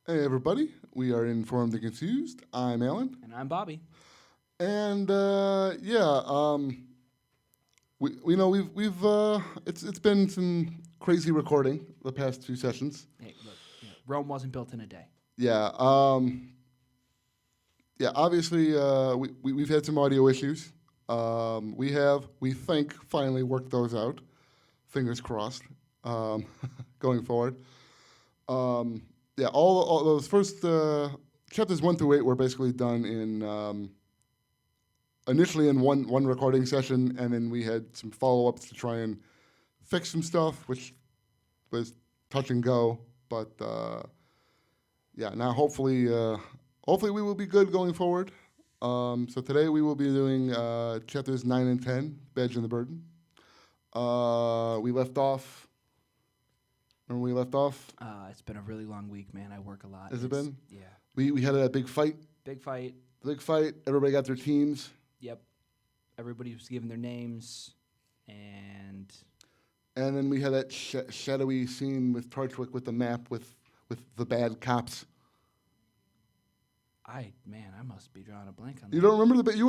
Hey everybody, we are Informed and Confused. I'm Alan, And I'm Bobby. and we've it's been some crazy recording the past two sessions. Hey, look, Rome wasn't built in a day. Yeah, obviously we've had some audio issues. We think finally worked those out. Fingers crossed. Going forward. All those first chapters 1 through 8 were basically done in initially in one recording session, and then we had some follow-ups to try and fix some stuff, which was touch and go. But now hopefully we will be good going forward. So today we will be doing chapters 9 and 10, Badge and the Burden. We left off. Remember we left off? It's been a really long week, man. I work a lot. Has it been? Yeah. We had a big fight. Big fight. Big fight. Everybody got their teams. Yep. Everybody was given their names, and then we had that shadowy scene with Tarchwick with the map with the bad cops. I must be drawing a blank on that. You don't remember the you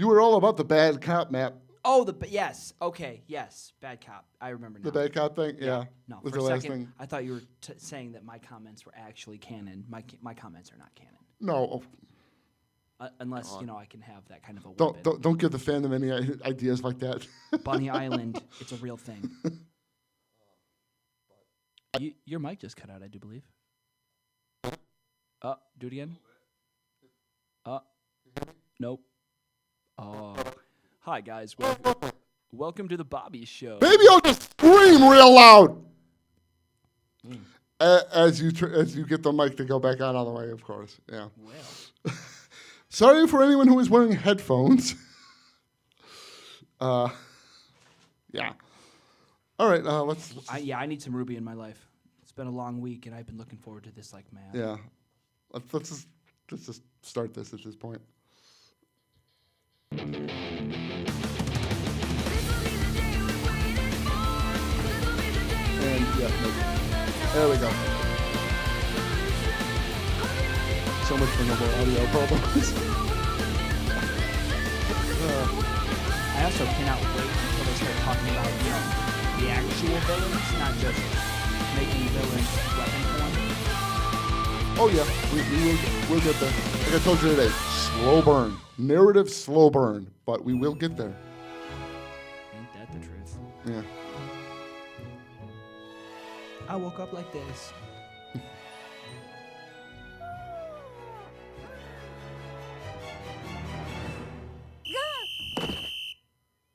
were all about the bad cop map. Oh, yes. Okay, yes. Bad cop. I remember now. The bad cop thing? Yeah. No, was for the a last second, thing. I thought you were saying that my comments were actually canon. My comments are not canon. No. Unless, I can have that kind of a weapon. Don't give the fandom any ideas like that. Bunny Island, it's a real thing. Your mic just cut out, I do believe. Do it again. Nope. Hi, guys. Welcome to the Bobby Show. Maybe I'll just scream real loud. As you get the mic to go back on all the way, of course. Yeah. Well. Sorry for anyone who is wearing headphones. Yeah. All right. Let's. I need some Rooby in my life. It's been a long week, and I've been looking forward to this like mad. Yeah. Let's just start this at this point. And there we go. So much for no more audio problems. I also cannot wait until they start talking about, the actual villains, not just making villains weapon form. Oh yeah, we'll get there. Like I told you today, slow burn. Narrative slow burn, but we will get there. Ain't that the truth? Yeah. I woke up like this.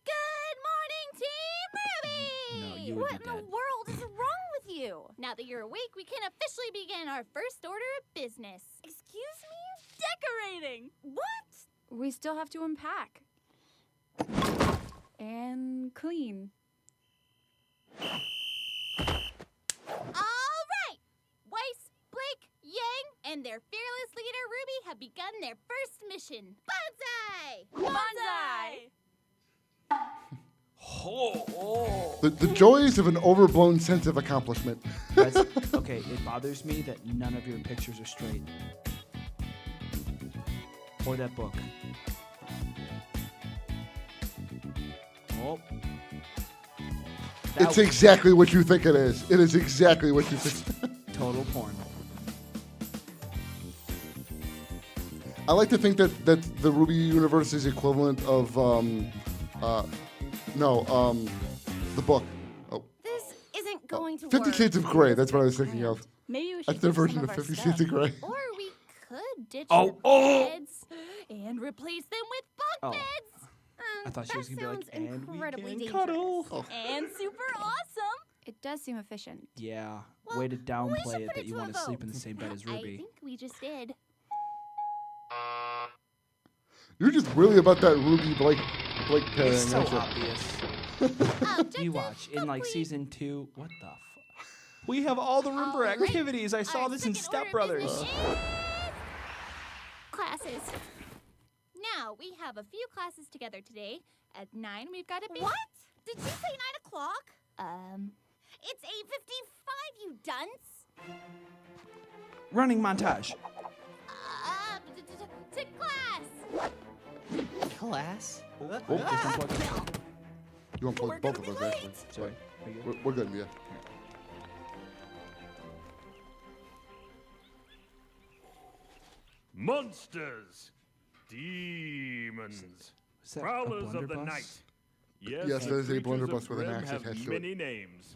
Good morning, Team Rooby! No, you would What be in the dead. world is wrong with you? Now that you're awake, we can officially begin our first order of business. Excuse me? Decorating! What? We still have to unpack. And clean. All right! Weiss, Blake, Yang, and their fearless leader, Rooby, have begun their first mission. Bonsai! The joys of an overblown sense of accomplishment. Okay, it bothers me that none of your pictures are straight. Or that book. Oh. It's exactly what you think it is. It is exactly what you think. Total porn. I like to think that the Rooby universe is equivalent of the book. Oh. This isn't going to 50 work. Shades of Grey, that's what I was thinking of. Maybe we should That's their ditch some version of our 50 stuff. Shades of Grey. Or we could ditch Oh, the beds and replace them with bunk Oh. beds. I thought she was that going to be like, sounds and we incredibly can dangerous. cuddle. Oh. And super awesome. It does seem efficient. Yeah, Well, way to we downplay should it put that you to a want to sleep in vote. the same bed as I Rooby. think we just did. You're just really about that Rooby Blake pairing, It's so aren't you? obvious. Objective You watch in like complete. season 2. What the fuck? We have all the Roober Alright, activities. I saw our this in second Step order of Brothers. business is classes. Now, we have a few classes together today. At 9, we've got a big... What? Did you say 9 o'clock? It's 8:55, you dunce. Running montage. To class. Class? Oh, Just unplug it. you want to plug both of us, actually. Sorry. Are you good? We're good, yeah. Monsters, demons, Is that a prowlers of the blunderbuss? night. Yes, Yes, the there is a creatures of blunderbuss with an Grimm axe have attached to it. many names,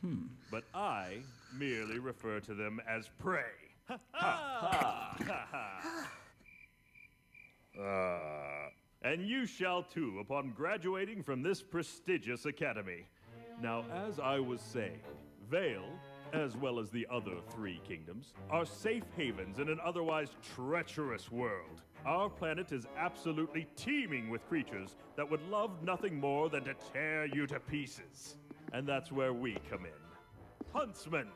but I merely refer to them as prey. Ha ha ha ha! And you shall too upon graduating from this prestigious academy. Now, as I was saying, Vale, as well as the other 3 kingdoms, are safe havens in an otherwise treacherous world. Our planet is absolutely teeming with creatures that would love nothing more than to tear you to pieces. And that's where we come in. Huntsmen,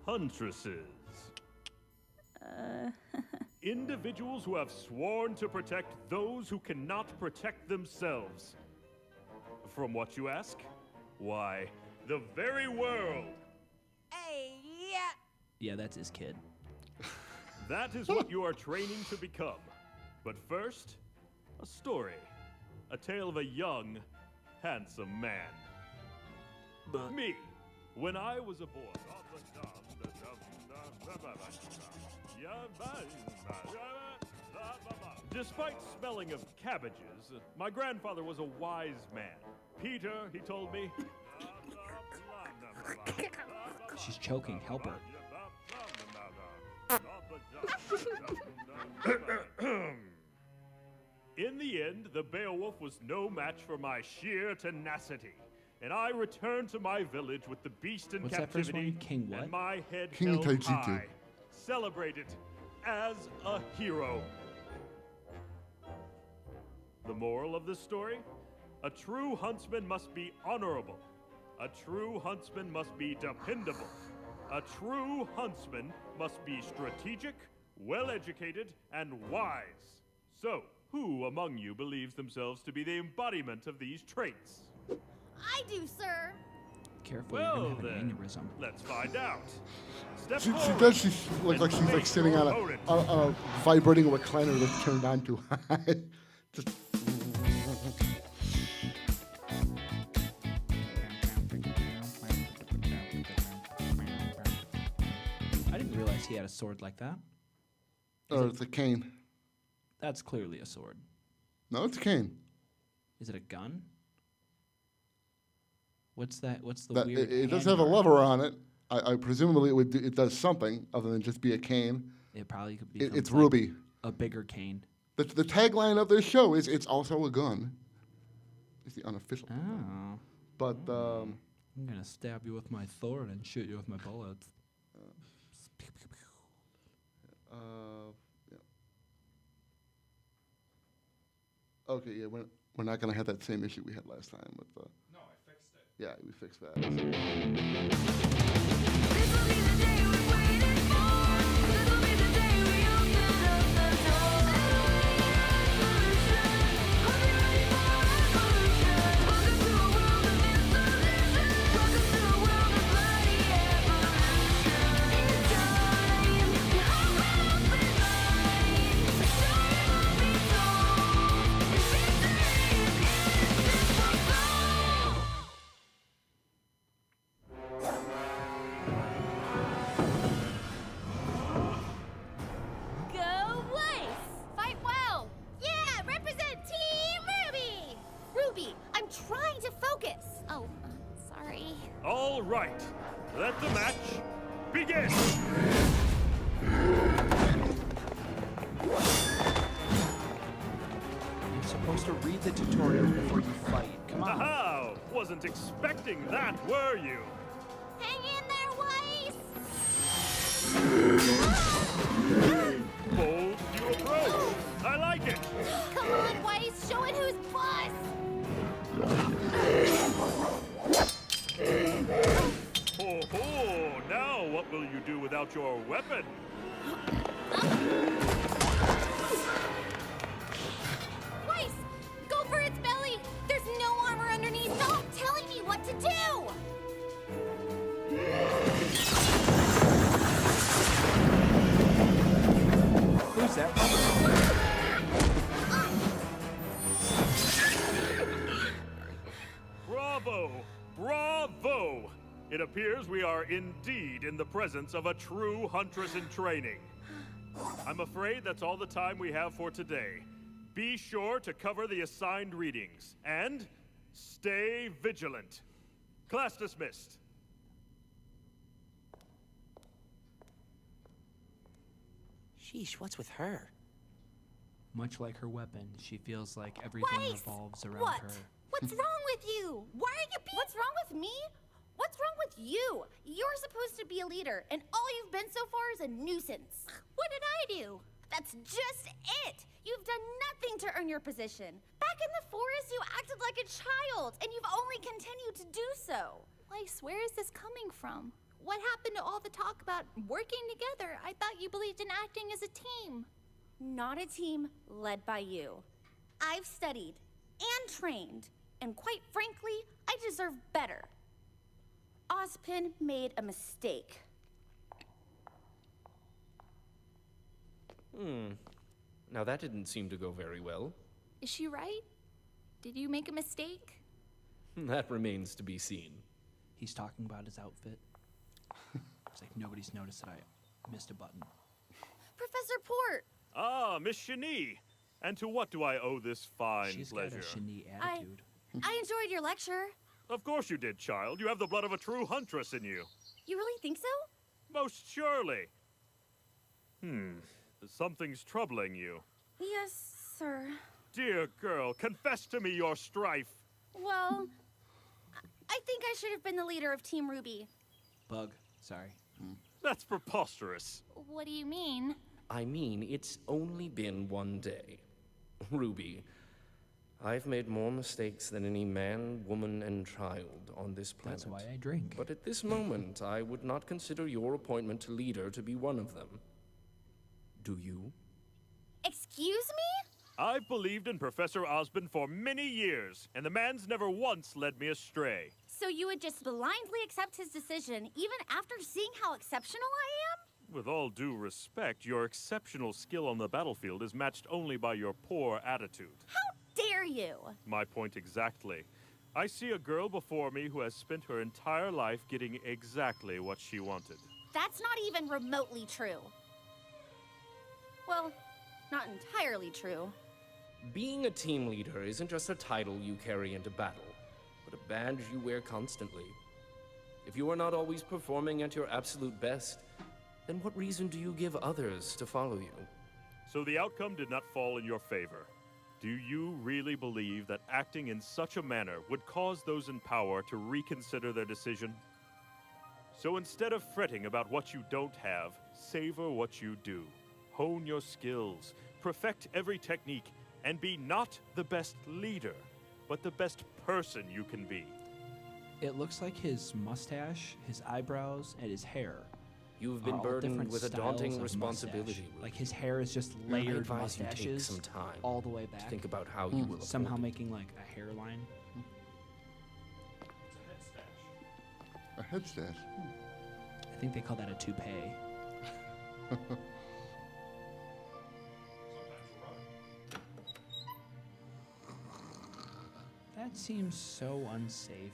huntresses. Individuals who have sworn to protect those who cannot protect themselves. From what you ask? Why, the very world. Hey, yeah. Yeah, that's his kid. That is what you are training to become. But first, a story. A tale of a young, handsome man. Me, when I was a boy. Despite smelling of cabbages, my grandfather was a wise man. Peter, he told me. She's choking. Help her. In the end, the Beowulf was no match for my sheer tenacity, and I returned to my village with the beast in What's that first captivity one? King what? and my head King held Taijitu. high, celebrated as a hero. The moral of this story? A true huntsman must be honorable. A true huntsman must be dependable. A true huntsman must be strategic, well-educated, and wise. So, who among you believes themselves to be the embodiment of these traits? I do, sir. Careful, you're Well gonna have an then, aneurysm. let's find out. Step She forward. does. She look like she's like Face sitting your on opponent. a vibrating recliner that's turned on too high. Just I didn't realize he had a sword like that. it's a cane. That's clearly a sword. No, it's a cane. Is it a gun? What's that? What's the That weird? it does hand have a guard? lever on it. I presumably it does something other than just be a cane. It probably could be. It's Rooby. A bigger cane. The tagline of this show is "It's also a gun." It's the unofficial. Oh. But I'm gonna stab you with my sword and shoot you with my bullets. yeah. Okay, yeah, we're not gonna have that same issue we had last time with the. No, I fixed it. Yeah, we fixed that. Go Weiss! Fight well! Yeah, represent Team Rooby! Rooby, I'm trying to focus. Oh, sorry. All right, let the match begin. You're supposed to read the tutorial before you fight. Come on. Aha! Wasn't expecting that, were you? Hang in there, Weiss! Bold new approach. I like it. Come on, Weiss, show it who's boss! Ho ho! Now what will you do without your weapon? Weiss, go for its belly! There's no armor underneath! Stop telling me what to do! It appears we are indeed in the presence of a true huntress in training. I'm afraid that's all the time we have for today. Be sure to cover the assigned readings, and stay vigilant. Class dismissed. Sheesh, what's with her? Much like her weapon, she feels like everything Weiss! revolves around What? her. What's wrong with you? Why are you being... What's wrong with me? What's wrong with you? You're supposed to be a leader, and all you've been so far is a nuisance. What did I do? That's just it. You've done nothing to earn your position. Back in the forest, you acted like a child, and you've only continued to do so. Weiss, where is this coming from? What happened to all the talk about working together? I thought you believed in acting as a team. Not a team led by you. I've studied and trained, and quite frankly, I deserve better. Ozpin made a mistake. Now that didn't seem to go very well. Is she right? Did you make a mistake? That remains to be seen. He's talking about his outfit. It's like nobody's noticed that I missed a button. Professor Port! Ah, Miss Shani. And to what do I owe this fine She's pleasure? got a Shani attitude. I enjoyed your lecture. Of course you did, child. You have the blood of a true huntress in you. You really think so? Most surely. Something's troubling you. Yes, sir. Dear girl, confess to me your strife. Well, I think I should have been the leader of Team Rwby. Bug. Sorry. That's preposterous. What do you mean? I mean, it's only been one day. Rwby, I've made more mistakes than any man, woman, and child on this planet. That's why I drink. But at this moment, I would not consider your appointment to leader to be one of them. Do you? Excuse me? I've believed in Professor Osborn for many years, and the man's never once led me astray. So you would just blindly accept his decision, even after seeing how exceptional I With all due respect, your exceptional skill on the battlefield is matched only by your poor attitude. am? How dare you? My point exactly. I see a girl before me who has spent her entire life getting exactly what she wanted. That's not even remotely true. Well, not entirely true. Being a team leader isn't just a title you carry into battle, but a badge you wear constantly. If you are not always performing at your absolute best, then what reason do you give others to follow you? So the outcome did not fall in your favor. Do you really believe that acting in such a manner would cause those in power to reconsider their decision? So instead of fretting about what you don't have, savor what you do. Hone your skills, perfect every technique, and be not the best leader, but the best person you can be. It looks like his mustache, his eyebrows, and his hair. You've are been all burdened different with a styles daunting of responsibility, mustache. Rooster. Like his hair is just I layered advise you take mustaches some time all the way to back. think about how you will Somehow uphold it. making like a hairline. A head stash. I think they call that a toupee. That seems so unsafe.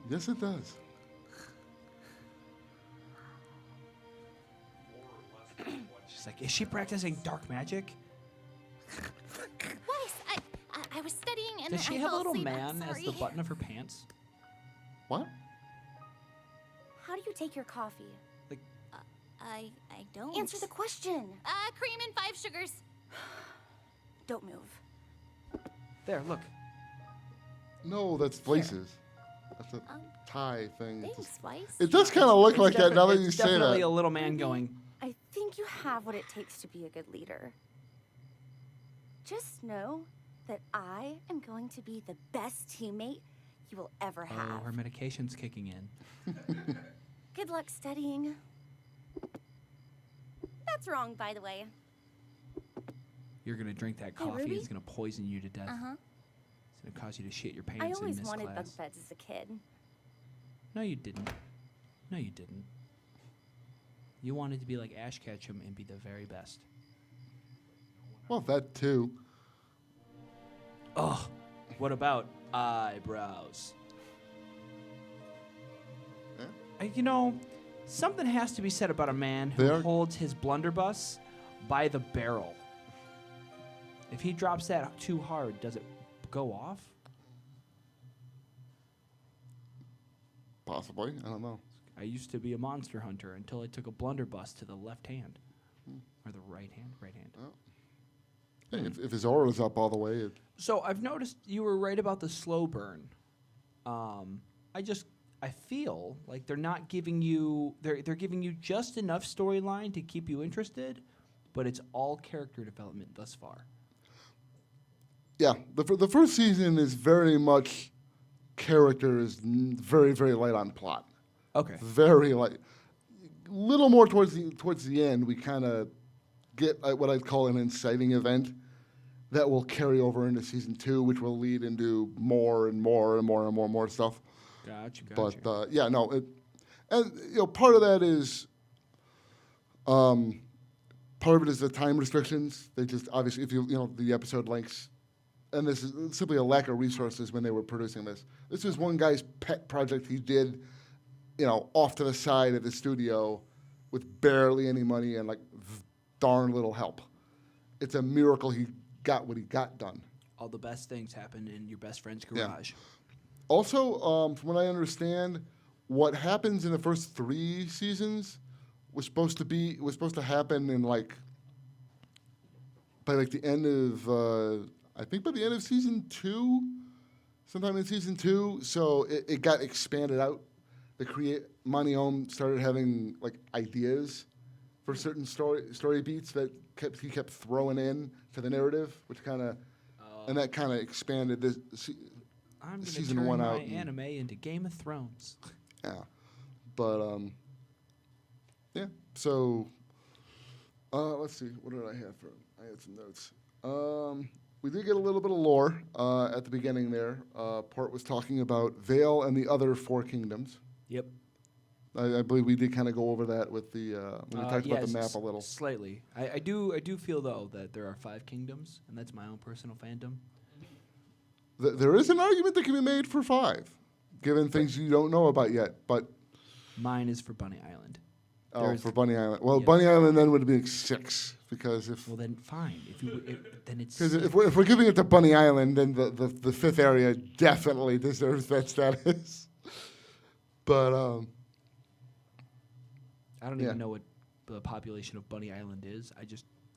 Yes, it does. She's like, is she practicing dark magic? Weiss, I was studying and Does she I have a fell little asleep. I'm man as the sorry. button of her pants? What? How do you take your coffee? Like, I don't. Answer the question. Cream and 5 sugars. Don't move. there, look. No, that's Blaze's. That's a tie thing. It's Thanks, Weiss. it does kind of look like that now that It's you say definitely that. a little man going, I think you have what it takes to be a good leader. Just know that I am going to be the best teammate you will ever oh, have. her medication's kicking in. Good luck studying. That's wrong, by the way. You're gonna drink that Hey, coffee. Ruby? It's gonna poison you to death. Uh-huh. It's gonna cause you to shit your pants I in always this wanted class. bunk beds as a kid. No, you didn't. No, you didn't. You wanted to be like Ash Ketchum and be the very best. Well, that too. Ugh. What about eyebrows? Something has to be said about a man who There- holds his blunderbuss by the barrel. If he drops that too hard, does it go off? Possibly. I don't know. I used to be a monster hunter until I took a blunderbuss to the left hand. Or the right hand? Right hand. Hey, if his aura's up all the way, So I've noticed you were right about the slow burn. I feel like they're not giving you they're giving you just enough storyline to keep you interested, but it's all character development thus far. yeah, the first season is very much characters, very, very light on plot. Okay. Very light. Little more towards the end, we kind of get what I'd call an inciting event that will carry over into season 2, which will lead into more and more and more and more and more stuff. Gotcha. But yeah, no, part of that is, part of it is the time restrictions. They just obviously, if the episode lengths, and this is simply a lack of resources when they were producing this. This is one guy's pet project he did, off to the side of the studio, with barely any money and darn little help. It's a miracle he got what he got done. All the best things happen in your best friend's Yeah. garage. Also, from what I understand, what happens in the first 3 seasons was supposed to happen in by the end of I think by the end of season 2, sometime in season 2. So it got expanded out. Monty Ohm started having ideas for certain story beats that he kept throwing in to the narrative, which kind of and that kind of expanded this. I'm going to Season turn 1 my out anime into Game of Thrones. Yeah, but yeah. So let's see. What did I have for? I had some notes. We did get a little bit of lore at the beginning there. Port was talking about Vale and the other 4 kingdoms. Yep. I believe we did kind of go over that with the when we talked about the map a little. Slightly. I do feel though that there are 5 kingdoms, and that's my own personal fandom. There is an argument that can be made for 5, given things you don't know about yet. But Mine is for Bunny Island. for Bunny Island. Well, Yeah. Bunny Island then would be 6 because Well then, fine. Then it's because if we're giving it to Bunny Island, then the 5th area definitely deserves that status. But I don't yeah. even know what the population of Bunny Island is.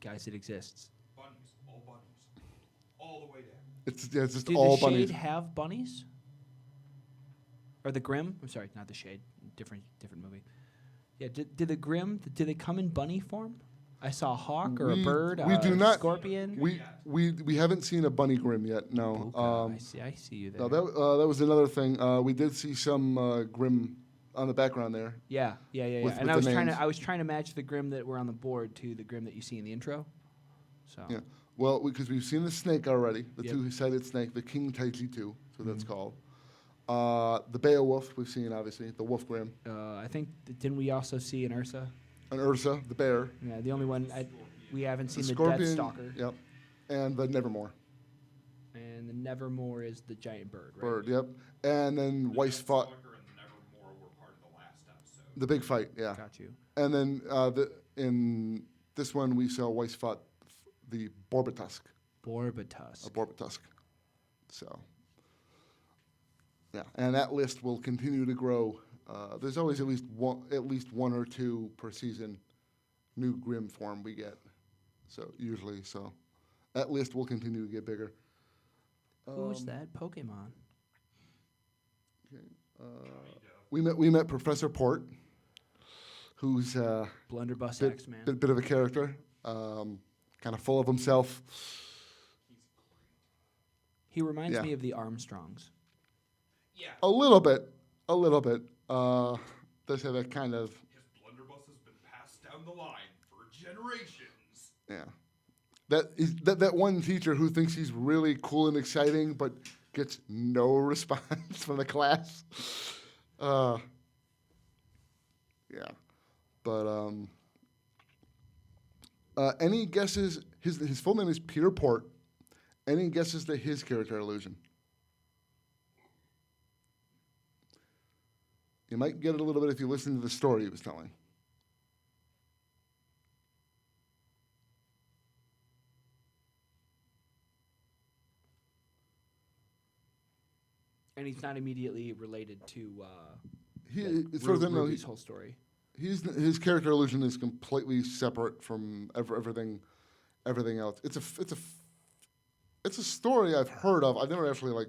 Guys, it exists. Bunnies, all the way down. it's just Do all the bunnies. Shade have bunnies? Or the Grimm? I'm sorry, not the Shade. Different movie. Yeah. Did the Grimm? Did they come in bunny form? I saw a hawk or a bird. We do not. Scorpion. We haven't seen a bunny Grimm yet. No. Puka, I see you there. No, that was another thing. We did see some Grimm on the background there. Yeah. With And the names. I was trying to match the Grimm that were on the board to the Grimm that you see in the intro. So Yeah. Well, because we've seen the snake already, the Yep. 2-sided snake, the King Taijitu, so that's Mm-hmm. called. The Beowulf we've seen obviously, the Wolf Grimm, I think didn't we also see an Ursa? and Ursa, the bear, Yeah, the only one we haven't the seen the scorpion. Death Stalker. Yep. And the Nevermore And the Nevermore is the giant bird, right? bird. Yep. And then Weiss fought Stalker and the Nevermore were part of the last episode. the big fight. Yeah. Got you. And then in this one we saw Weiss fought the Borbatusk. Borbatusk. So, yeah, and that list will continue to grow. There's always at least one or 2 per season, new Grimm form we get. So usually, that list will continue to get bigger. Who's that Pokemon? We met Professor Port, who's Blunderbuss bit, X-Man. bit of a character, kind of full of himself. He reminds Yeah. me of the Armstrongs. Yeah, A little bit. Does have that kind of, his blunderbuss has been passed down the line for generations. yeah. That one teacher who thinks he's really cool and exciting, but gets no response from the class. Yeah. But any guesses? His full name is Peter Port. Any guesses to his character illusion? You might get it a little bit if you listen to the story he was telling. And he's not immediately related to As far as I know, Ruby's whole story. his character illusion is completely separate from everything else. It's a story I've heard of. I've never actually like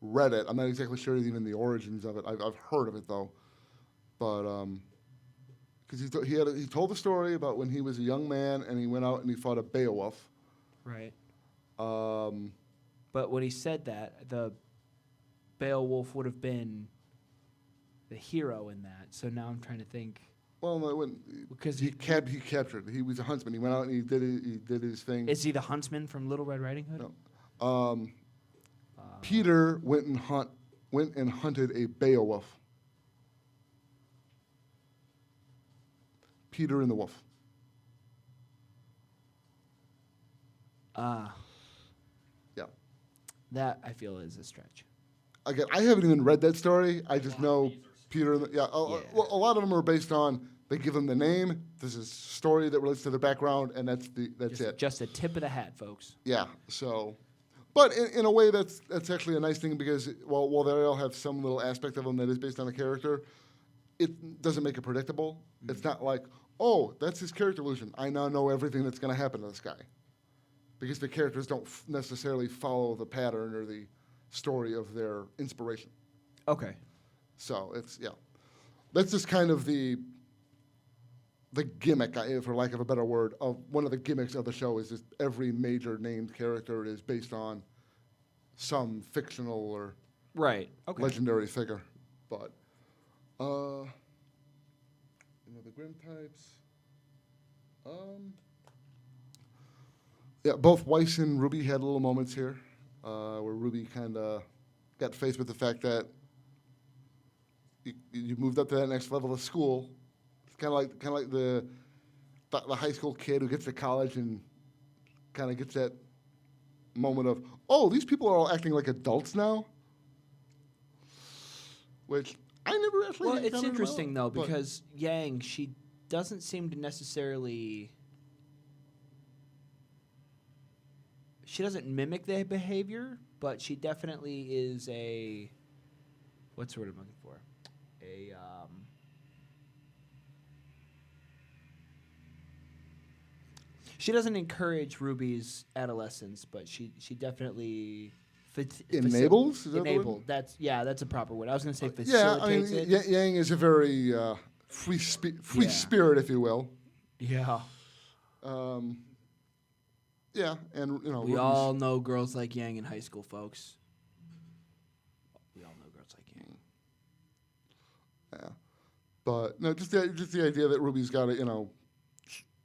read it. I'm not exactly sure even the origins of it. I've heard of it though, but because he told the story about when he was a young man and he went out and he fought a Beowulf. Right. Um, But when he said that, the Beowulf would have been the hero in that. So now I'm trying to think. well, no, Because he captured. He was a huntsman. He went out and he did his thing. is he the huntsman from Little Red Riding Hood? No. Peter went and hunted a Beowulf. Peter and the Wolf. Ah, Yeah. that I feel is a stretch. Again, I haven't even read that story. I just know Peter. And Yeah. Well, a lot of them are based on they give them the name. This is a story that relates to their background, and that's it. Just a tip of the hat, folks. Yeah. So, but in a way, that's actually a nice thing because while they all have some little aspect of them that is based on the character, it doesn't make it predictable. It's not like, oh, that's his character illusion. I now know everything that's going to happen to this guy, because the characters don't necessarily follow the pattern or the story of their inspiration. Okay. So that's just kind of the gimmick, for lack of a better word, of one of the gimmicks of the show is just every major named character is based on some fictional or Right. Okay. legendary figure. But the Grimm types. Yeah, both Weiss and Rwby had little moments here where Rwby kind of got faced with the fact that you moved up to that next level of school. It's kind of like the high school kid who gets to college and kind of gets that moment of, oh, these people are all acting like adults now, which I never actually. Well, it's encountered in my interesting life, though but- because Yang, she doesn't seem to necessarily. She doesn't mimic their behavior, but she definitely is a. What's the word I'm looking for? She doesn't encourage Ruby's adolescence, but she definitely Enables? Is that the word? Enable. That's a proper word. I was going to say Yeah, I mean, facilitates it. Yang is a very free Yeah. spirit, if you will. Yeah. Yeah, and We Ruby's- all know girls like Yang in high school, folks. We all know girls like Yang. Yeah, but no, just the idea that Ruby's got to,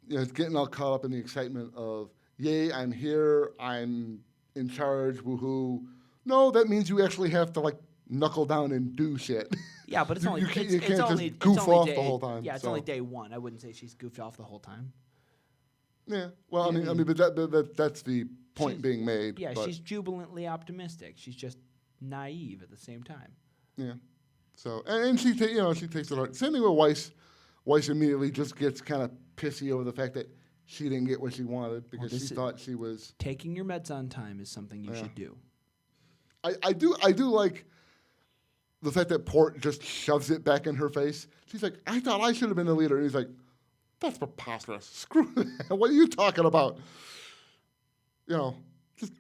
it's getting all caught up in the excitement of, yay, I'm here, I'm in charge, woohoo. No, that means you actually have to like knuckle down and do shit. Yeah, but it's You- only you can't- it's, you it's can't just only goof it's only off day, the whole time, Yeah, it's so. only day one. I wouldn't say she's goofed off the whole time. Yeah, well, Yeah, I mean, but that's the point she's- being made. Yeah, but, she's jubilantly optimistic. She's just naive at the same time. Yeah. So and she she takes it hard. Same thing with Weiss. Weiss immediately just gets kind of pissy over the fact that she didn't get what she wanted because this she is- thought she was. Taking your meds on time is something you Yeah. should do. I do like the fact that Port just shoves it back in her face. She's like, I thought I should have been the leader, and he's like, that's preposterous. Screw that. What are you talking about? Just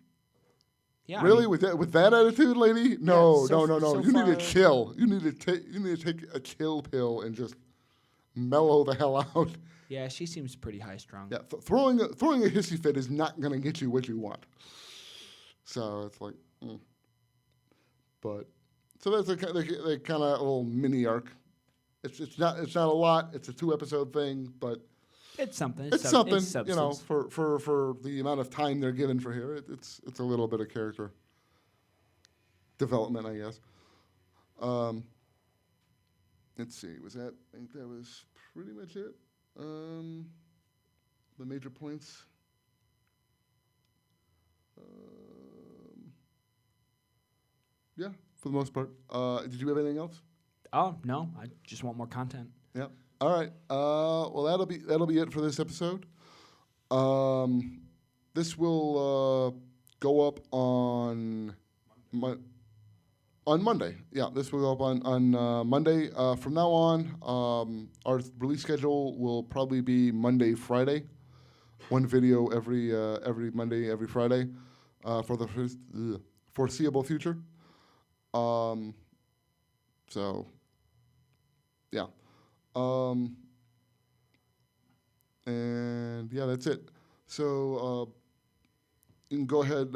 Yeah, really with that attitude, lady? No, so no. so You need to far- chill. You need to take a chill pill and just mellow the hell out. Yeah, she seems pretty high strung. Yeah, throwing a hissy fit is not going to get you what you want. So it's like, but so that's a kind of little mini arc. It's not a lot. It's a 2-episode thing, but It's something. it's something. It's substance. For the amount of time they're given for here, it's a little bit of character development, I guess. Let's see. I think that was pretty much it. The major points. Yeah, for the most part. Did you have anything else? Oh no, I just want more content. Yep. All right. Well, that'll be it for this episode. This will go up on Monday. Yeah, this will go up on Monday. From now on, our release schedule will probably be Monday, Friday. One video every Monday, every Friday, for the foreseeable future. So, yeah. And yeah, that's it. So you can go ahead,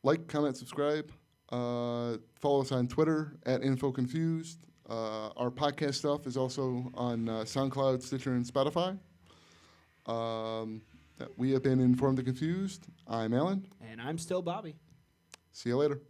like, comment, subscribe. Follow us on Twitter at InfoConfused. Our podcast stuff is also on SoundCloud, Stitcher, and Spotify. We have been Informed and Confused. I'm Alan. And I'm still Bobby. See you later.